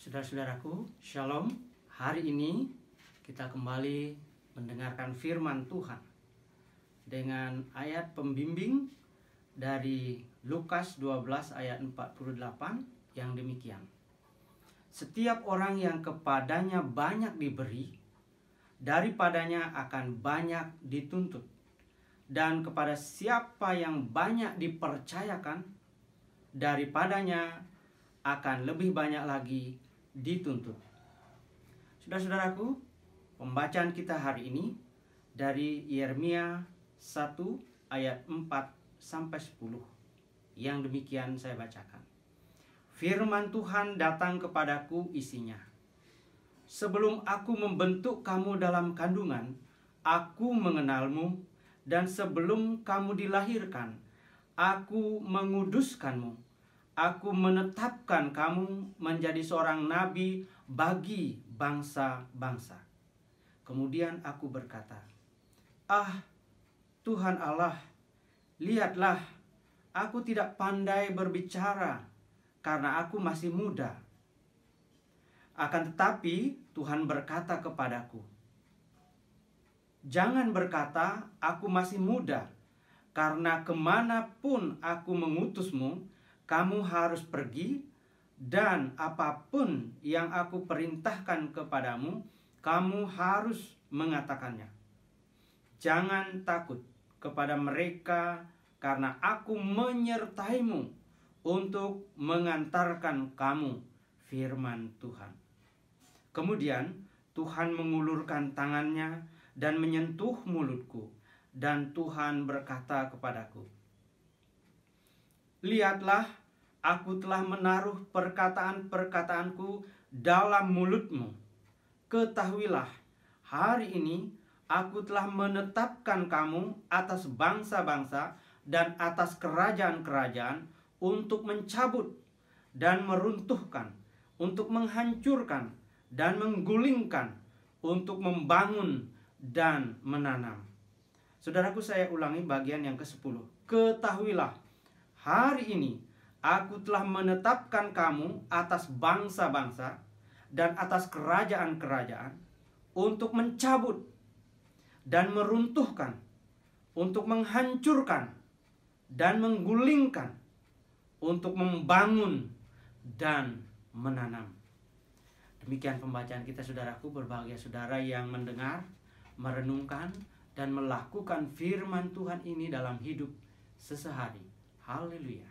Saudara-saudaraku, Shalom. Hari ini kita kembali mendengarkan firman Tuhan dengan ayat pembimbing dari Lukas 12 ayat 48 yang demikian. Setiap orang yang kepadanya banyak diberi, daripadanya akan banyak dituntut. Dan kepada siapa yang banyak dipercayakan, daripadanya akan lebih banyak lagi dituntut. Saudara-saudaraku, pembacaan kita hari ini dari Yeremia 1 ayat 4 sampai 10. Yang demikian saya bacakan. Firman Tuhan datang kepadaku, isinya: Sebelum aku membentuk kamu dalam kandungan, aku mengenalmu, dan sebelum kamu dilahirkan, aku menguduskanmu. Aku menetapkan kamu menjadi seorang nabi bagi bangsa-bangsa. Kemudian aku berkata, Ah, Tuhan Allah, lihatlah, aku tidak pandai berbicara karena aku masih muda. Akan tetapi Tuhan berkata kepadaku, Jangan berkata, aku masih muda, karena kemanapun aku mengutusmu, kamu harus pergi, dan apapun yang aku perintahkan kepadamu, kamu harus mengatakannya. Jangan takut kepada mereka, karena aku menyertaimu untuk mengantarkan kamu, firman Tuhan. Kemudian Tuhan mengulurkan tangannya dan menyentuh mulutku, dan Tuhan berkata kepadaku, Lihatlah, aku telah menaruh perkataan-perkataanku dalam mulutmu. Ketahuilah, hari ini aku telah menetapkan kamu atas bangsa-bangsa dan atas kerajaan-kerajaan untuk mencabut dan meruntuhkan, untuk menghancurkan dan menggulingkan, untuk membangun dan menanam. Saudaraku, saya ulangi bagian yang ke-10. Ketahuilah, hari ini aku telah menetapkan kamu atas bangsa-bangsa dan atas kerajaan-kerajaan untuk mencabut dan meruntuhkan, untuk menghancurkan dan menggulingkan, untuk membangun dan menanam. Demikian pembacaan kita, saudaraku. Berbahagia saudara yang mendengar, merenungkan, dan melakukan firman Tuhan ini dalam hidup sesehari. Haleluya.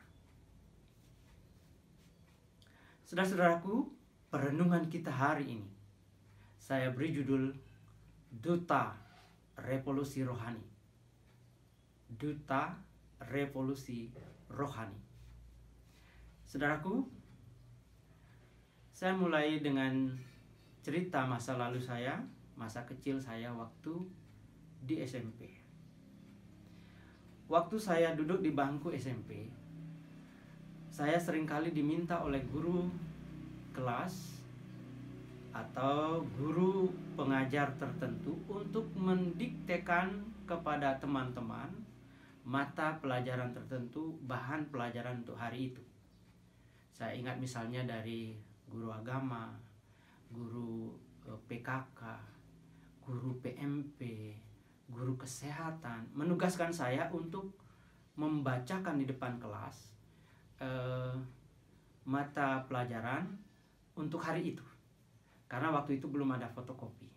Saudara-saudaraku, perenungan kita hari ini saya beri judul Duta Revolusi Rohani. Duta Revolusi Rohani. Saudaraku, saya mulai dengan cerita masa lalu saya, masa kecil saya waktu di SMP. Waktu saya duduk di bangku SMP, saya seringkali diminta oleh guru kelas atau guru pengajar tertentu untuk mendiktekan kepada teman-teman mata pelajaran tertentu, bahan pelajaran untuk hari itu. Saya ingat misalnya dari guru agama, guru PKK, guru PMP, guru kesehatan, menugaskan saya untuk membacakan di depan kelas mata pelajaran untuk hari itu, karena waktu itu belum ada fotokopi.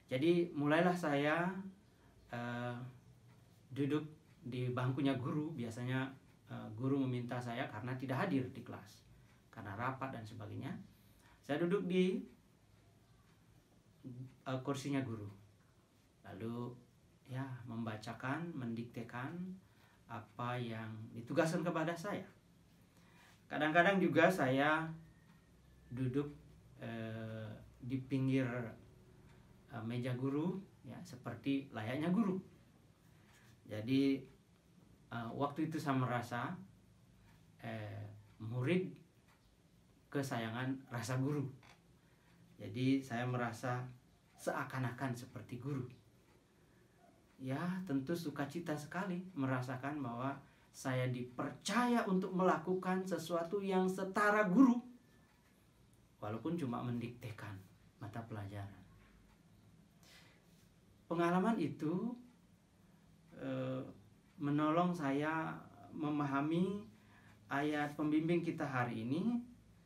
Jadi mulailah saya duduk di bangkunya guru. Biasanya guru meminta saya karena tidak hadir di kelas, karena rapat dan sebagainya. Saya duduk di kursinya guru, lalu ya membacakan, mendiktekan apa yang ditugaskan kepada saya. Kadang-kadang juga saya duduk di pinggir meja guru, ya seperti layaknya guru. Jadi waktu itu saya merasa murid kesayangan rasa guru. Jadi saya merasa seakan-akan seperti guru. Ya, tentu sukacita sekali merasakan bahwa saya dipercaya untuk melakukan sesuatu yang setara guru. walaupun cuma mendiktekan mata pelajaran. Pengalaman itu menolong saya memahami ayat pembimbing kita hari ini.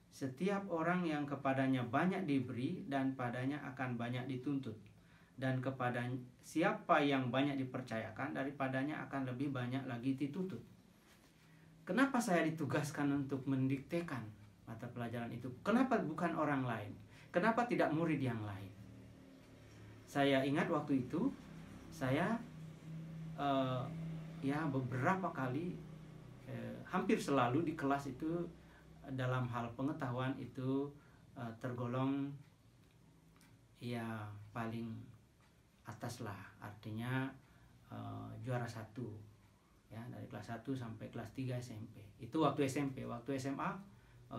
Setiap orang yang kepadanya banyak diberi dan padanya akan banyak dituntut, dan kepada siapa yang banyak dipercayakan daripadanya akan lebih banyak lagi dituntut. Kenapa saya ditugaskan untuk mendiktekan mata pelajaran itu? Kenapa bukan orang lain? Kenapa tidak murid yang lain? Saya ingat waktu itu saya beberapa kali, hampir selalu di kelas itu dalam hal pengetahuan itu tergolong paling atas lah, artinya juara 1 ya, dari kelas 1 sampai kelas 3 SMP. Itu waktu SMP. Waktu SMA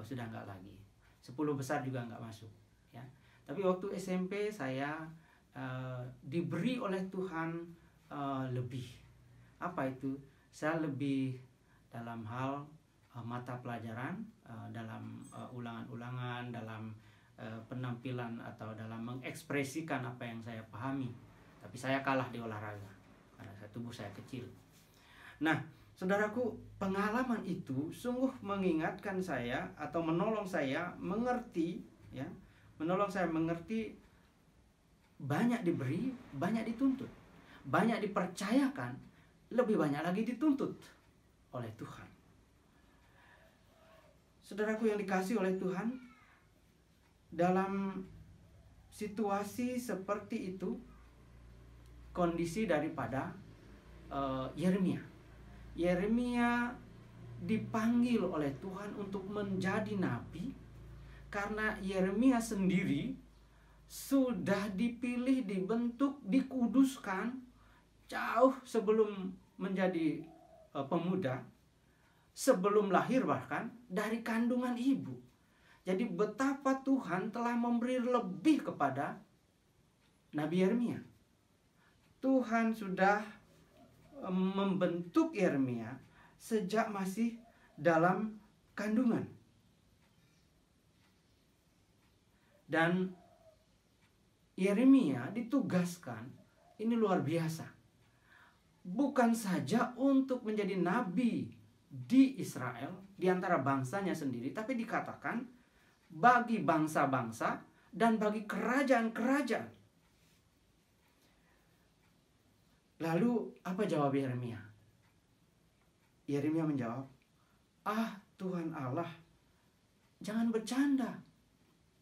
sudah enggak lagi. 10 besar juga enggak masuk ya. Tapi waktu SMP saya diberi oleh Tuhan lebih. Apa itu? Saya lebih dalam hal mata pelajaran, dalam ulangan-ulangan, dalam penampilan atau dalam mengekspresikan apa yang saya pahami. Tapi saya kalah di olahraga karena tubuh saya kecil. Nah, saudaraku, pengalaman itu sungguh mengingatkan saya atau menolong saya mengerti ya, banyak diberi, banyak dituntut. Banyak dipercayakan, lebih banyak lagi dituntut oleh Tuhan. Saudaraku yang dikasihi oleh Tuhan, dalam situasi seperti itu, kondisi daripada Yeremia. Yeremia dipanggil oleh Tuhan untuk menjadi nabi karena Yeremia sendiri sudah dipilih, dibentuk, dikuduskan jauh sebelum menjadi pemuda, sebelum lahir bahkan dari kandungan ibu. Jadi betapa Tuhan telah memberi lebih kepada Nabi Yeremia. Tuhan sudah membentuk Yeremia sejak masih dalam kandungan. Dan Yeremia ditugaskan, ini luar biasa, bukan saja untuk menjadi nabi di Israel, di antara bangsanya sendiri, tapi dikatakan bagi bangsa-bangsa dan bagi kerajaan-kerajaan. Lalu apa jawab Yeremia? Yeremia menjawab, Tuhan Allah, jangan bercanda.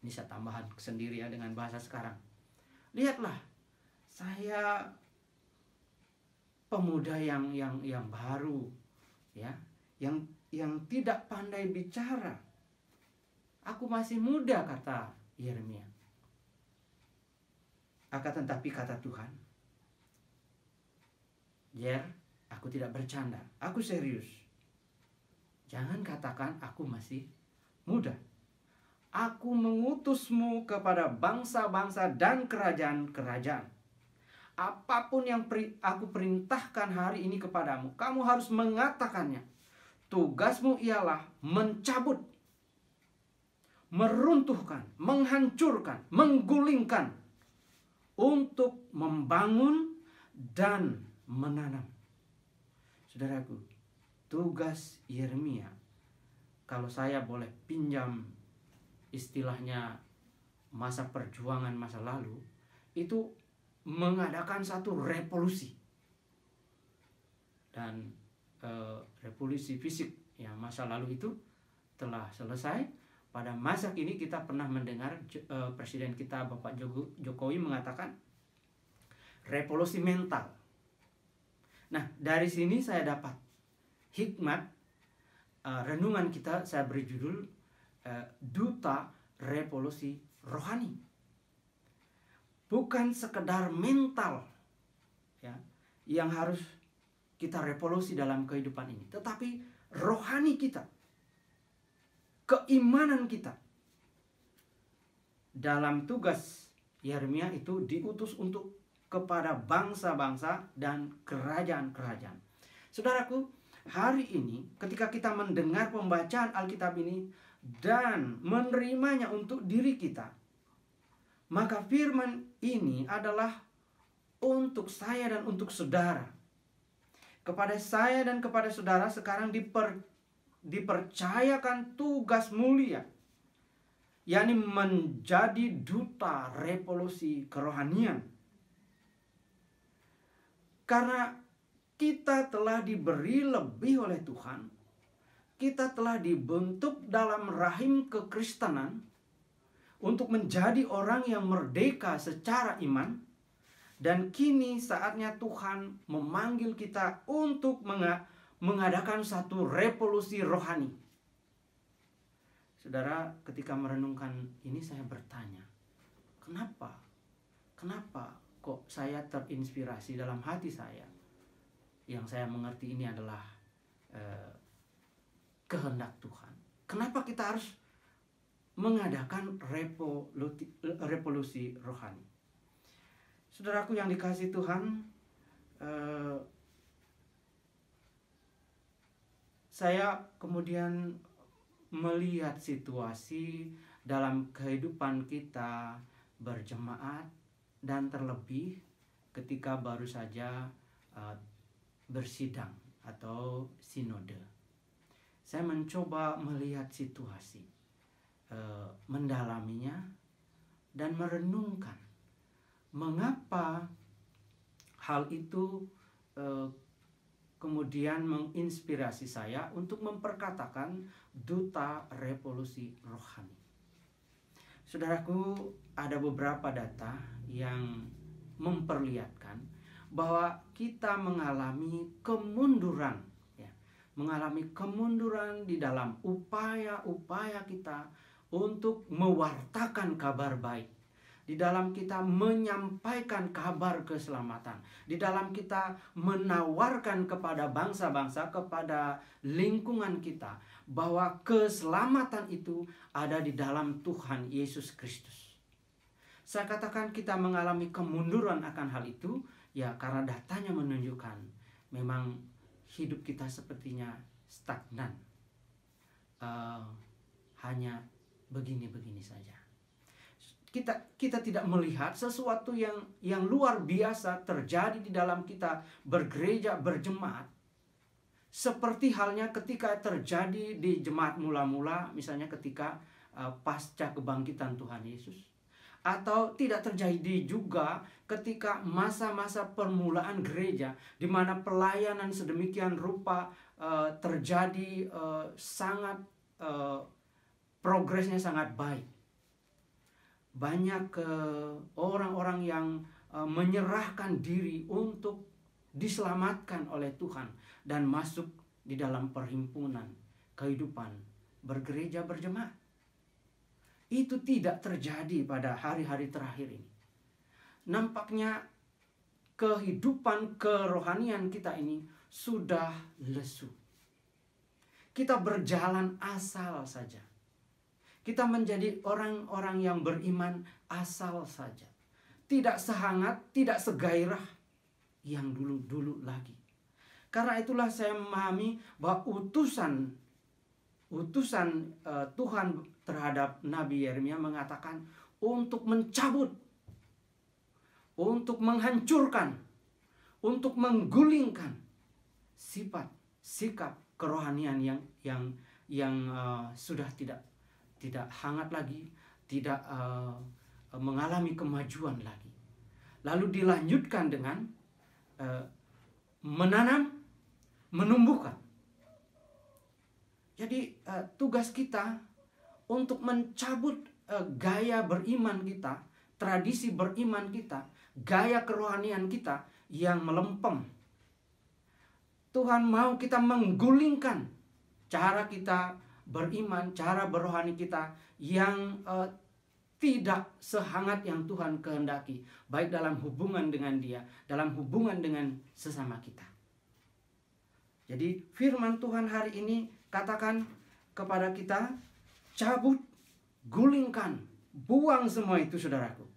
Ini saya tambahan sendiri ya dengan bahasa sekarang. Lihatlah, saya pemuda yang baru ya, yang tidak pandai bicara. Aku masih muda, kata Yeremia. Akan tetapi kata Tuhan, Jer, aku tidak bercanda, aku serius. Jangan katakan aku masih muda. Aku mengutusmu kepada bangsa-bangsa dan kerajaan-kerajaan. Apapun yang aku perintahkan hari ini kepadamu, kamu harus mengatakannya. Tugasmu ialah mencabut, meruntuhkan, menghancurkan, menggulingkan, untuk membangun dan menanam. Saudaraku, tugas Yeremia, kalau saya boleh pinjam istilahnya masa perjuangan masa lalu, itu mengadakan satu revolusi. Dan revolusi fisik yang masa lalu itu telah selesai. Pada masa kini kita pernah mendengar Presiden kita Bapak Jokowi mengatakan revolusi mental. Nah, dari sini saya dapat hikmat renungan kita. Saya beri judul Duta Revolusi Rohani. Bukan sekedar mental ya, yang harus kita revolusi dalam kehidupan ini, tetapi rohani kita, keimanan kita. Dalam tugas Yeremia itu diutus untuk kepada bangsa-bangsa dan kerajaan-kerajaan. Saudaraku, hari ini ketika kita mendengar pembacaan Alkitab ini, dan menerimanya untuk diri kita, maka firman ini adalah untuk saya dan untuk saudara. Kepada saya dan kepada saudara sekarang dipercayakan tugas mulia, yakni menjadi duta revolusi kerohanian. Karena kita telah diberi lebih oleh Tuhan, kita telah dibentuk dalam rahim kekristenan untuk menjadi orang yang merdeka secara iman. Dan kini saatnya Tuhan memanggil kita untuk mengadakan satu revolusi rohani. Saudara, ketika merenungkan ini saya bertanya, kenapa kok saya terinspirasi dalam hati saya? Yang saya mengerti ini adalah kehendak Tuhan. Kenapa kita harus mengadakan revolusi rohani? Saudaraku yang dikasihi Tuhan, saya kemudian melihat situasi dalam kehidupan kita berjemaat, dan terlebih ketika baru saja bersidang atau sinode. Saya mencoba melihat situasi, mendalaminya, dan merenungkan mengapa hal itu kemudian menginspirasi saya untuk memperkatakan duta revolusi rohani. Saudaraku, ada beberapa data yang memperlihatkan bahwa kita mengalami kemunduran, mengalami kemunduran di dalam upaya-upaya kita untuk mewartakan kabar baik, di dalam kita menyampaikan kabar keselamatan, di dalam kita menawarkan kepada bangsa-bangsa, kepada lingkungan kita, bahwa keselamatan itu ada di dalam Tuhan Yesus Kristus. Saya katakan kita mengalami kemunduran akan hal itu, ya karena datanya menunjukkan memang hidup kita sepertinya stagnan, hanya begini-begini saja. Kita tidak melihat sesuatu yang luar biasa terjadi di dalam kita bergereja, berjemaat. Seperti halnya ketika terjadi di jemaat mula-mula, misalnya ketika pasca kebangkitan Tuhan Yesus. Atau tidak terjadi juga ketika masa-masa permulaan gereja, di mana pelayanan sedemikian rupa terjadi sangat progresnya sangat baik. Banyak orang-orang yang menyerahkan diri untuk diselamatkan oleh Tuhan dan masuk di dalam perhimpunan kehidupan bergereja, berjemaat. Itu tidak terjadi pada hari-hari terakhir ini. Nampaknya kehidupan kerohanian kita ini sudah lesu. Kita berjalan asal saja. Kita menjadi orang-orang yang beriman asal saja. Tidak sehangat, tidak segairah yang dulu-dulu lagi. Karena itulah saya memahami bahwa utusan Tuhan terhadap Nabi Yeremia mengatakan untuk mencabut, untuk menghancurkan, untuk menggulingkan sifat, sikap kerohanian yang sudah tidak hangat lagi, tidak mengalami kemajuan lagi. Lalu dilanjutkan dengan menanam, menumbuhkan. Jadi tugas kita untuk mencabut gaya beriman kita, tradisi beriman kita, gaya kerohanian kita yang melempem. Tuhan mau kita menggulingkan cara kita beriman, cara berohani kita yang tidak sehangat yang Tuhan kehendaki, baik dalam hubungan dengan Dia, dalam hubungan dengan sesama kita. Jadi firman Tuhan hari ini katakan kepada kita, cabut, gulingkan, buang semua itu saudaraku.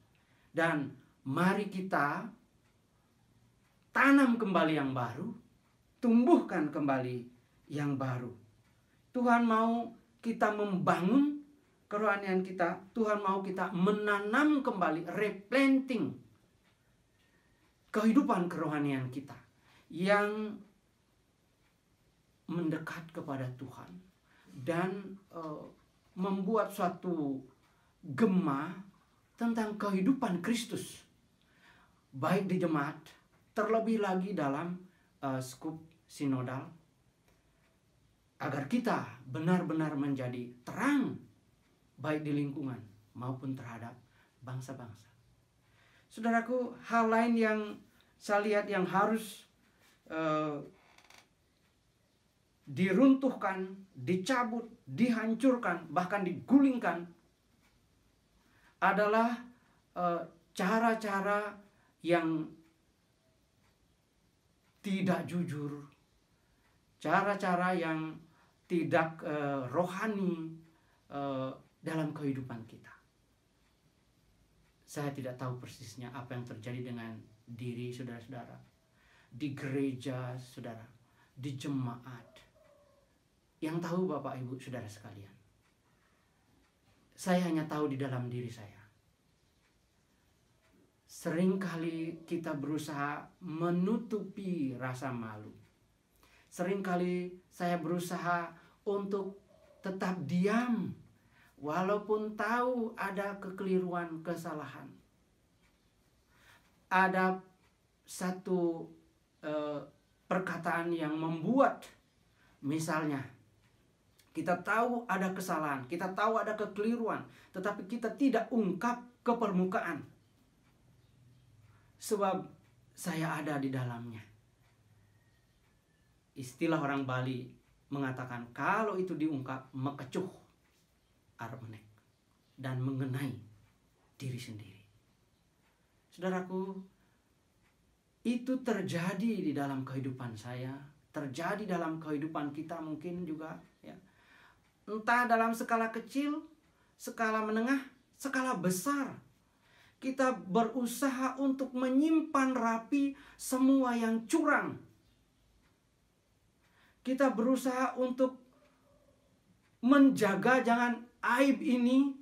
Dan mari kita tanam kembali yang baru, tumbuhkan kembali yang baru. Tuhan mau kita membangun kerohanian kita, Tuhan mau kita menanam kembali, replanting kehidupan kerohanian kita yang mendekat kepada Tuhan dan membuat suatu gema tentang kehidupan Kristus, baik di jemaat, terlebih lagi dalam skup sinodal, agar kita benar-benar menjadi terang baik di lingkungan maupun terhadap bangsa-bangsa. Saudaraku, hal lain yang saya lihat yang harus diruntuhkan, dicabut, dihancurkan, bahkan digulingkan adalah cara-cara yang tidak jujur, cara-cara yang tidak rohani dalam kehidupan kita. Saya tidak tahu persisnya apa yang terjadi dengan diri saudara-saudara, di gereja saudara, di jemaat. Yang tahu Bapak Ibu saudara sekalian, saya hanya tahu di dalam diri saya. Seringkali kita berusaha menutupi rasa malu. Seringkali saya berusaha untuk tetap diam, walaupun tahu ada kekeliruan, kesalahan. Ada satu perkataan yang membuat, misalnya, kita tahu ada kesalahan, kita tahu ada kekeliruan, tetapi kita tidak ungkap ke permukaan. Sebab saya ada di dalamnya. Istilah orang Bali mengatakan kalau itu diungkap mekecuh armenek dan mengenai diri sendiri. Saudaraku, itu terjadi di dalam kehidupan saya, terjadi dalam kehidupan kita mungkin juga, ya. Entah dalam skala kecil, skala menengah, skala besar. Kita berusaha untuk menyimpan rapi semua yang curang. Kita berusaha untuk menjaga jangan aib ini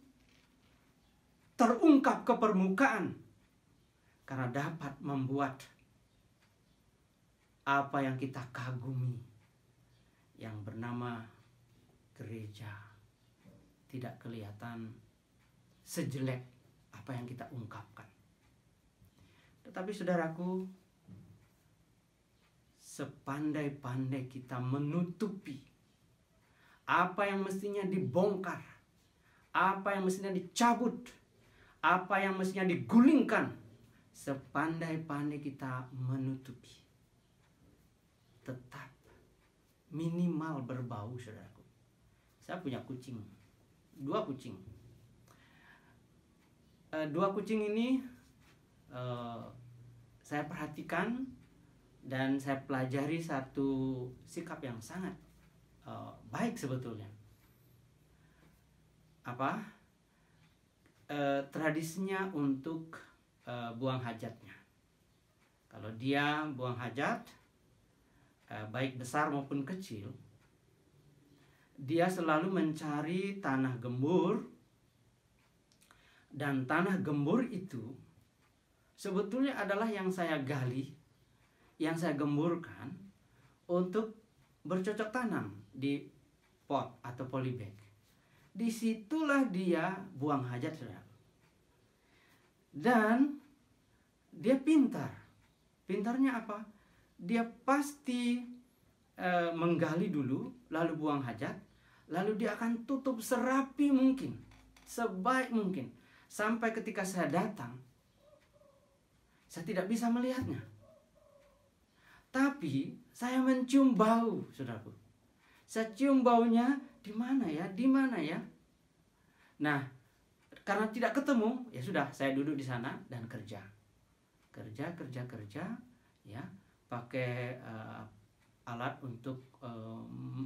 terungkap ke permukaan, karena dapat membuat apa yang kita kagumi yang bernama gereja tidak kelihatan sejelek apa yang kita ungkapkan. Tetapi saudaraku, sepandai-pandai kita menutupi apa yang mestinya dibongkar, apa yang mestinya dicabut, apa yang mestinya digulingkan, sepandai-pandai kita menutupi, tetap minimal berbau, saudaraku. Saya punya kucing, 2 kucing. 2 kucing ini saya perhatikan dan saya pelajari satu sikap yang sangat baik sebetulnya. Apa? Tradisinya untuk buang hajatnya. Kalau dia buang hajat, baik besar maupun kecil, dia selalu mencari tanah gembur. Dan tanah gembur itu sebetulnya adalah yang saya gali, yang saya gemburkan untuk bercocok tanam di pot atau polybag. Disitulah dia buang hajat, saudara. Dan dia pintar. Pintarnya apa? Dia pasti menggali dulu, lalu buang hajat, lalu dia akan tutup serapi mungkin, sebaik mungkin. Sampai ketika saya datang, saya tidak bisa melihatnya. Tapi saya mencium bau, saudaraku. Saya cium baunya, di mana ya? Di mana ya? Nah, karena tidak ketemu, ya sudah, saya duduk di sana dan kerja, ya, pakai alat untuk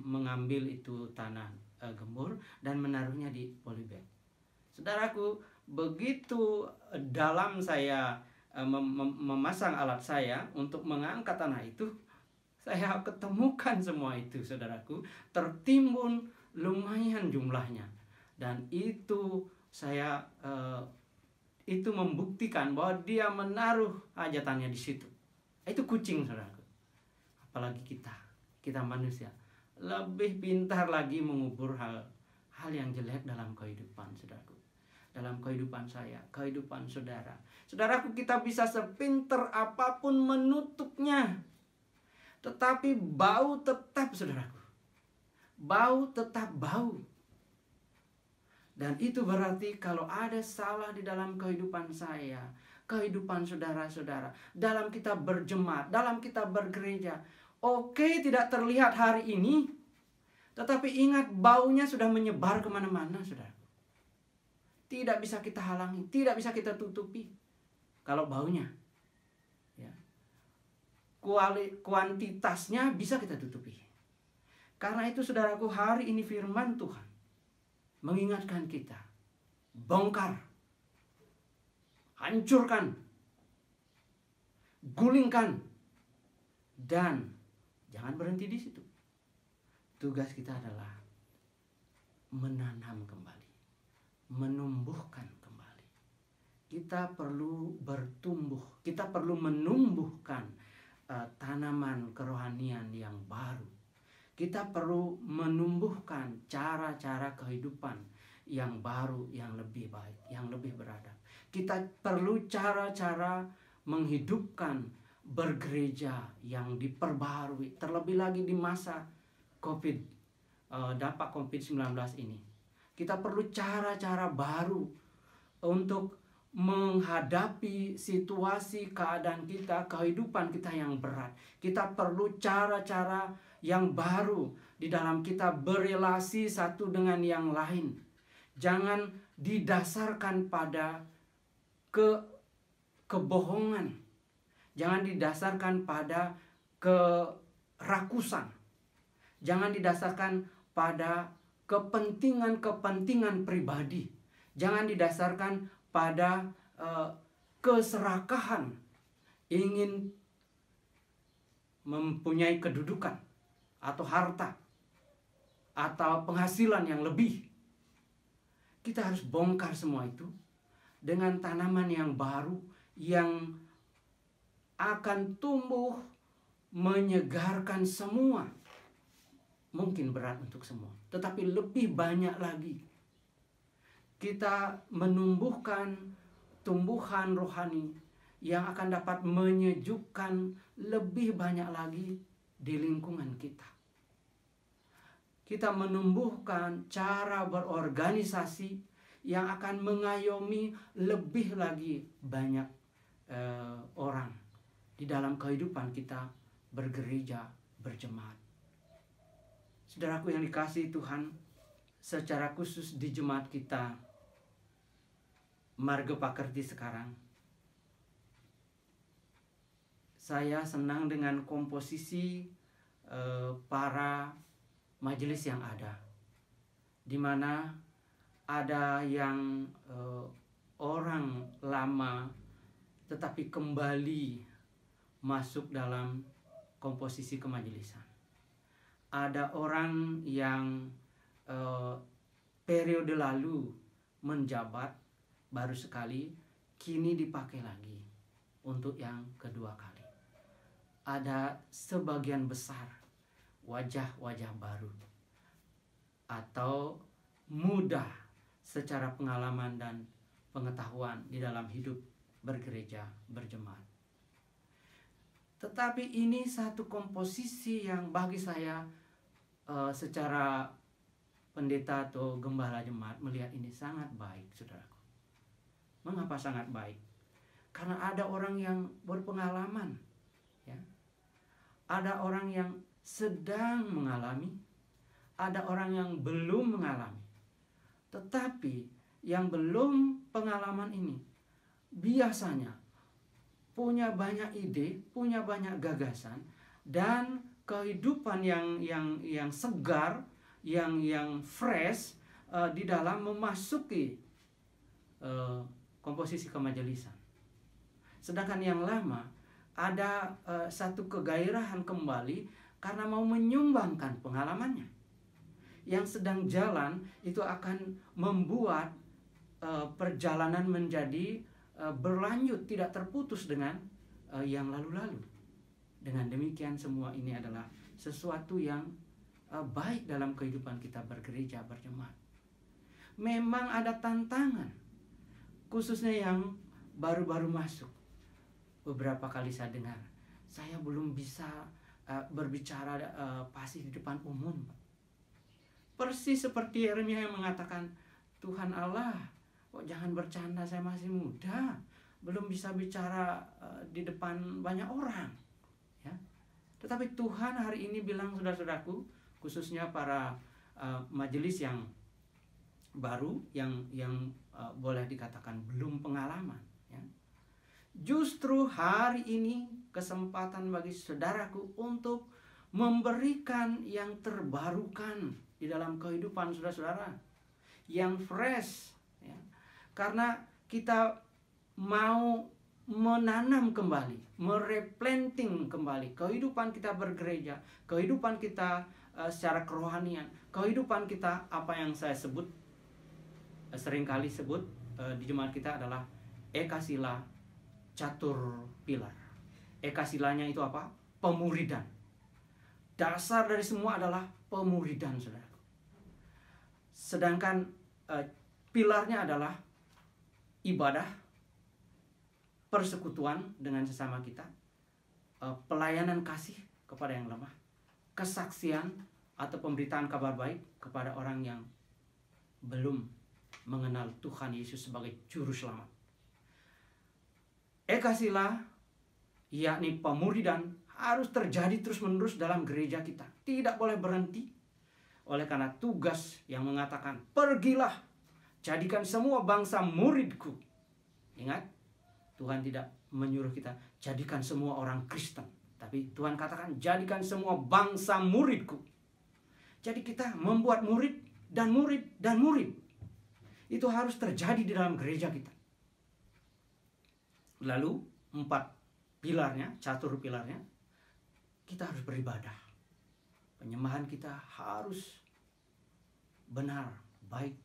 mengambil itu tanah gembur dan menaruhnya di polybag. Saudaraku, begitu dalam saya memasang alat saya untuk mengangkat tanah itu, saya ketemukan semua itu, saudaraku, tertimbun lumayan jumlahnya, dan itu itu membuktikan bahwa dia menaruh hajatannya di situ. Itu kucing, saudaraku. Apalagi kita manusia lebih pintar lagi mengubur hal yang jelek dalam kehidupan, saudaraku. Dalam kehidupan saya, kehidupan saudara. Saudaraku, kita bisa sepinter apapun menutupnya, tetapi bau tetap, saudaraku. Bau tetap bau. Dan itu berarti kalau ada salah di dalam kehidupan saya, kehidupan saudara-saudara, dalam kita berjemaat, dalam kita bergereja, oke, tidak terlihat hari ini, tetapi ingat, baunya sudah menyebar kemana-mana, saudara. Tidak bisa kita halangi, tidak bisa kita tutupi kalau baunya. Ya. Kuantitasnya bisa kita tutupi. Karena itu, saudaraku, hari ini firman Tuhan mengingatkan kita, bongkar, hancurkan, gulingkan, dan jangan berhenti di situ. Tugas kita adalah menanam kembali, menumbuhkan kembali. Kita perlu bertumbuh, kita perlu menumbuhkan tanaman kerohanian yang baru. Kita perlu menumbuhkan cara-cara kehidupan yang baru, yang lebih baik, yang lebih beradab. Kita perlu cara-cara menghidupkan bergereja yang diperbarui, terlebih lagi di masa dampak COVID-19 ini. Kita perlu cara-cara baru untuk menghadapi situasi, keadaan kita, kehidupan kita yang berat. Kita perlu cara-cara yang baru di dalam kita berelasi satu dengan yang lain. Jangan didasarkan pada kebohongan. Jangan didasarkan pada kerakusan. Jangan didasarkan pada kepentingan-kepentingan pribadi. Jangan didasarkan pada keserakahan, ingin mempunyai kedudukan atau harta atau penghasilan yang lebih. Kita harus bongkar semua itu dengan tanaman yang baru yang akan tumbuh menyegarkan semua. Mungkin berat untuk semua, tetapi lebih banyak lagi kita menumbuhkan tumbuhan rohani yang akan dapat menyejukkan lebih banyak lagi di lingkungan kita. Kita menumbuhkan cara berorganisasi yang akan mengayomi lebih lagi banyak orang di dalam kehidupan kita bergereja, berjemaat. Saudaraku yang dikasihi Tuhan, secara khusus di jemaat kita Marga Pakerti sekarang, saya senang dengan komposisi para majelis yang ada, di mana ada yang orang lama tetapi kembali masuk dalam komposisi kemajelisan. Ada orang yang periode lalu menjabat baru sekali, kini dipakai lagi untuk yang kedua kali. Ada sebagian besar wajah-wajah baru atau muda secara pengalaman dan pengetahuan di dalam hidup bergereja, berjemaat. Tetapi ini satu komposisi yang bagi saya secara pendeta atau gembala jemaat melihat ini sangat baik, saudaraku. Mengapa sangat baik? Karena ada orang yang berpengalaman, ya. Ada orang yang sedang mengalami, ada orang yang belum mengalami. Tetapi yang belum pengalaman ini biasanya punya banyak ide, punya banyak gagasan, dan kehidupan yang segar, yang fresh di dalam memasuki komposisi kemajelisan. Sedangkan yang lama ada satu kegairahan kembali karena mau menyumbangkan pengalamannya. yang sedang jalan itu akan membuat perjalanan menjadi berlanjut, tidak terputus dengan yang lalu-lalu. Dengan demikian semua ini adalah sesuatu yang baik dalam kehidupan kita bergereja, berjemaat. Memang ada tantangan, khususnya yang baru-baru masuk. Beberapa kali saya dengar, saya belum bisa berbicara fasih di depan umum. Persis seperti Yeremia yang mengatakan, Tuhan Allah, kok jangan bercanda, saya masih muda, belum bisa bicara di depan banyak orang. Ya. Tetapi Tuhan hari ini bilang, saudara-saudaraku, khususnya para majelis yang baru, yang boleh dikatakan belum pengalaman. Ya. Justru hari ini kesempatan bagi saudaraku untuk memberikan yang terbarukan di dalam kehidupan saudara-saudara, yang fresh, ya. Karena kita mau menanam kembali, mereplanting kembali kehidupan kita bergereja, kehidupan kita secara kerohanian, kehidupan kita, apa yang saya sebut, seringkali sebut di jemaat kita adalah ekasila catur pilar. Ekasilanya itu apa? Pemuridan. Dasar dari semua adalah pemuridan, saudara. Sedangkan pilarnya adalah ibadah, persekutuan dengan sesama kita, pelayanan kasih kepada yang lemah, kesaksian atau pemberitaan kabar baik kepada orang yang belum mengenal Tuhan Yesus sebagai juru selamat. Ekasila, yakni pemuridan, harus terjadi terus-menerus dalam gereja kita. Tidak boleh berhenti. Oleh karena tugas yang mengatakan, pergilah, jadikan semua bangsa muridku. Ingat, Tuhan tidak menyuruh kita jadikan semua orang Kristen. Tapi Tuhan katakan, jadikan semua bangsa muridku. Jadi kita membuat murid dan murid dan murid. Itu harus terjadi di dalam gereja kita. Lalu 4 pilarnya, catur pilarnya, kita harus beribadah. Penyembahan kita harus benar, baik,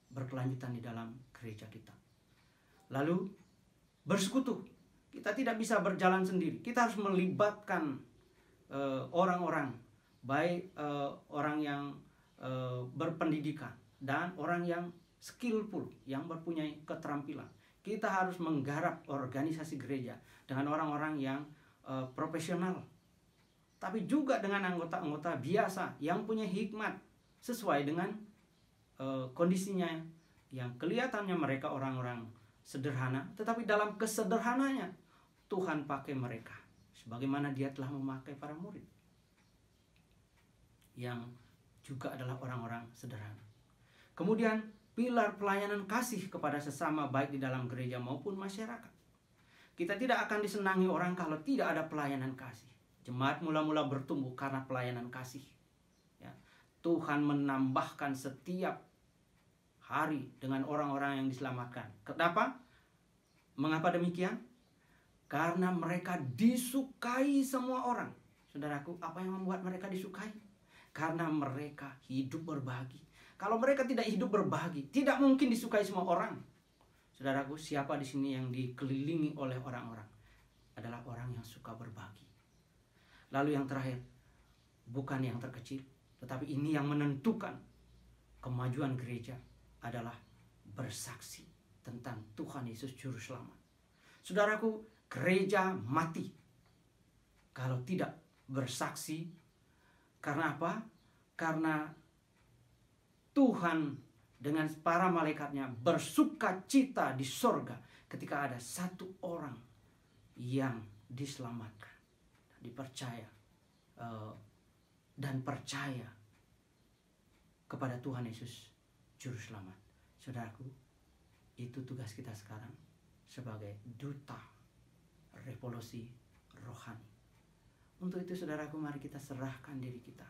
berkelanjutan di dalam gereja kita. Lalu bersekutu. Kita tidak bisa berjalan sendiri. Kita harus melibatkan orang-orang, baik orang yang berpendidikan dan orang yang skillful, yang mempunyai keterampilan. Kita harus menggarap organisasi gereja dengan orang-orang yang profesional, tapi juga dengan anggota-anggota biasa yang punya hikmat sesuai dengan kondisinya, yang kelihatannya mereka orang-orang sederhana, tetapi dalam kesederhananya Tuhan pakai mereka sebagaimana Dia telah memakai para murid yang juga adalah orang-orang sederhana. Kemudian pilar pelayanan kasih kepada sesama, baik di dalam gereja maupun masyarakat. Kita tidak akan disenangi orang kalau tidak ada pelayanan kasih. Jemaat mula-mula bertumbuh karena pelayanan kasih. Ya. Tuhan menambahkan setiap hari dengan orang-orang yang diselamatkan. Kenapa? Mengapa demikian? Karena mereka disukai semua orang. Saudaraku, apa yang membuat mereka disukai? Karena mereka hidup berbagi. Kalau mereka tidak hidup berbagi, tidak mungkin disukai semua orang. Saudaraku, siapa di sini yang dikelilingi oleh orang-orang? Adalah orang yang suka berbagi. Lalu yang terakhir, bukan yang terkecil, tetapi ini yang menentukan kemajuan gereja adalah bersaksi tentang Tuhan Yesus Juru Selamat. Saudaraku, gereja mati kalau tidak bersaksi. Karena apa? Karena Tuhan dengan para malaikatnya bersuka cita di sorga ketika ada satu orang yang diselamatkan, dipercaya dan percaya kepada Tuhan Yesus Juru Selamat. Saudaraku, itu tugas kita sekarang sebagai duta revolusi rohani. Untuk itu saudaraku, mari kita serahkan diri kita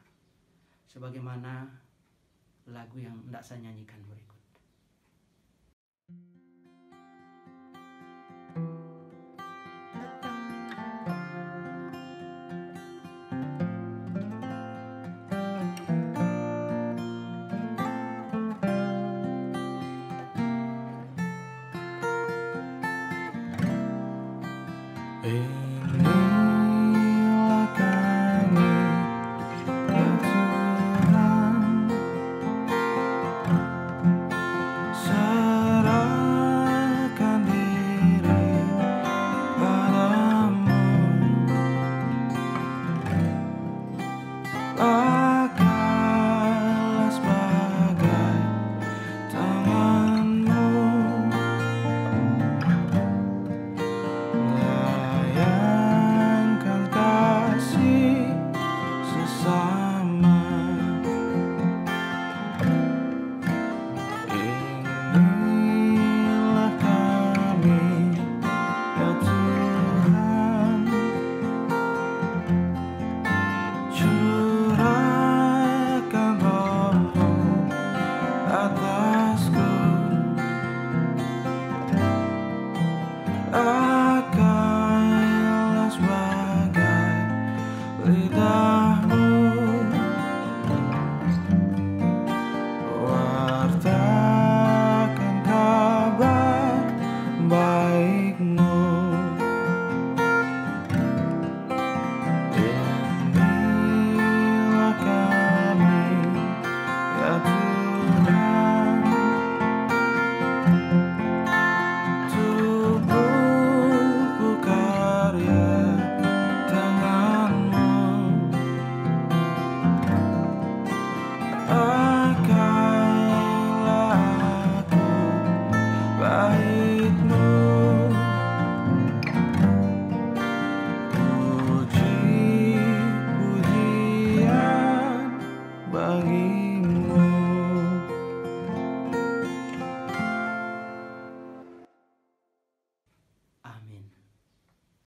sebagaimana lagu yang hendak saya nyanyikan berikut.